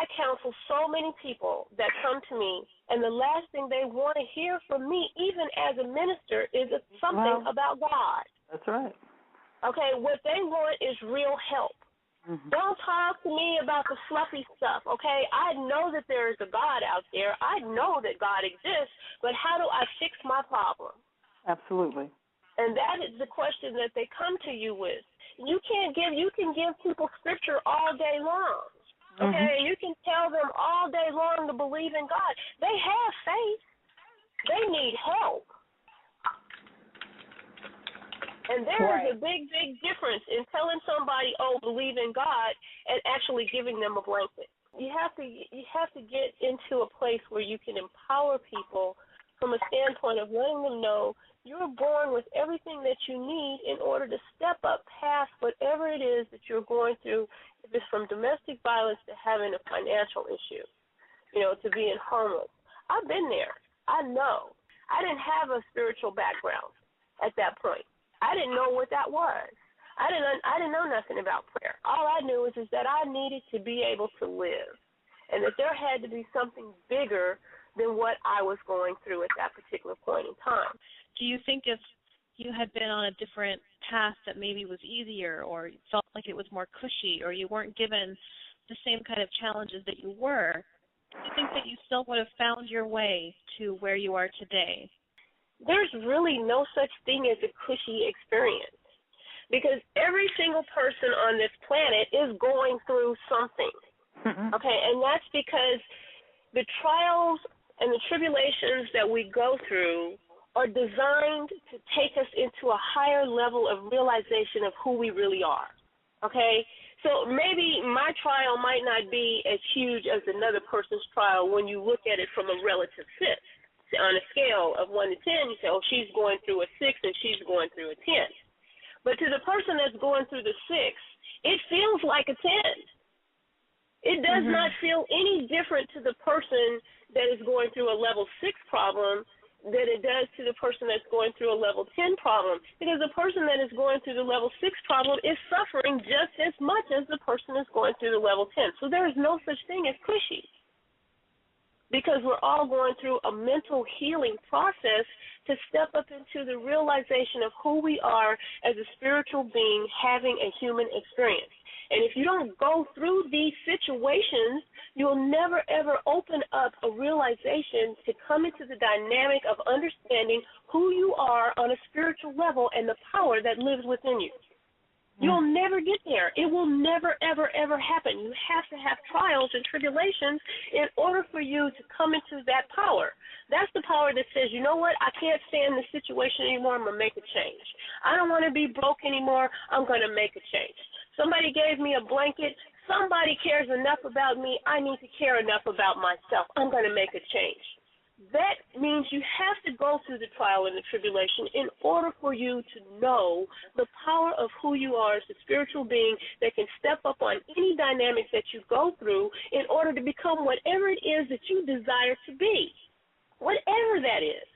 I counsel so many people that come to me, and the last thing they want to hear from me, even as a minister, is something about God. That's right. Okay, what they want is real help. Mm-hmm. Don't talk to me about the fluffy stuff, okay? I know that there is a God out there. I know that God exists, but how do I fix my problem? Absolutely. And that is the question that they come to you with. You can give people scripture all day long. Okay, you can tell them all day long to believe in God. They have faith. They need help. And there is a big, big difference in telling somebody, "Oh, believe in God," and actually giving them a blanket. You have to get into a place where you can empower people from a standpoint of letting them know you're born with everything that you need in order to step up past whatever it is that you're going through, if it's from domestic violence to having a financial issue, to being homeless. I've been there. I know. I didn't have a spiritual background at that point. I didn't know what that was. I didn't know nothing about prayer. All I knew is that I needed to be able to live, and that there had to be something bigger than what I was going through at that particular point in time. Do you think if you had been on a different path that maybe was easier, or felt like it was more cushy, or you weren't given the same kind of challenges that you were, do you think that you still would have found your way to where you are today? There's really no such thing as a cushy experience, because every single person on this planet is going through something, okay? And that's because the trials and the tribulations that we go through are designed to take us into a higher level of realization of who we really are, okay? So maybe my trial might not be as huge as another person's trial when you look at it from a relative sense. On a scale of 1 to 10, you say, oh, she's going through a 6 and she's going through a 10. But to the person that's going through the 6, it feels like a 10. It does not feel any different to the person that is going through a level 6 problem than it does to the person that's going through a level 10 problem, because the person that is going through the level 6 problem is suffering just as much as the person that's going through the level 10. So there is no such thing as cushy, because we're all going through a mental healing process to step up into the realization of who we are as a spiritual being having a human experience. And if you don't go through these situations, you'll never, ever open up a realization to come into the dynamic of understanding who you are on a spiritual level and the power that lives within you. You'll never get there. It will never, ever, ever happen. You have to have trials and tribulations in order for you to come into that power. That's the power that says, you know what, I can't stand this situation anymore, I'm going to make a change. I don't want to be broke anymore, I'm going to make a change. Somebody gave me a blanket, somebody cares enough about me, I need to care enough about myself, I'm going to make a change. That means you have to go through the trial and the tribulation in order for you to know the power of who you are as a spiritual being that can step up on any dynamic that you go through in order to become whatever it is that you desire to be, whatever that is.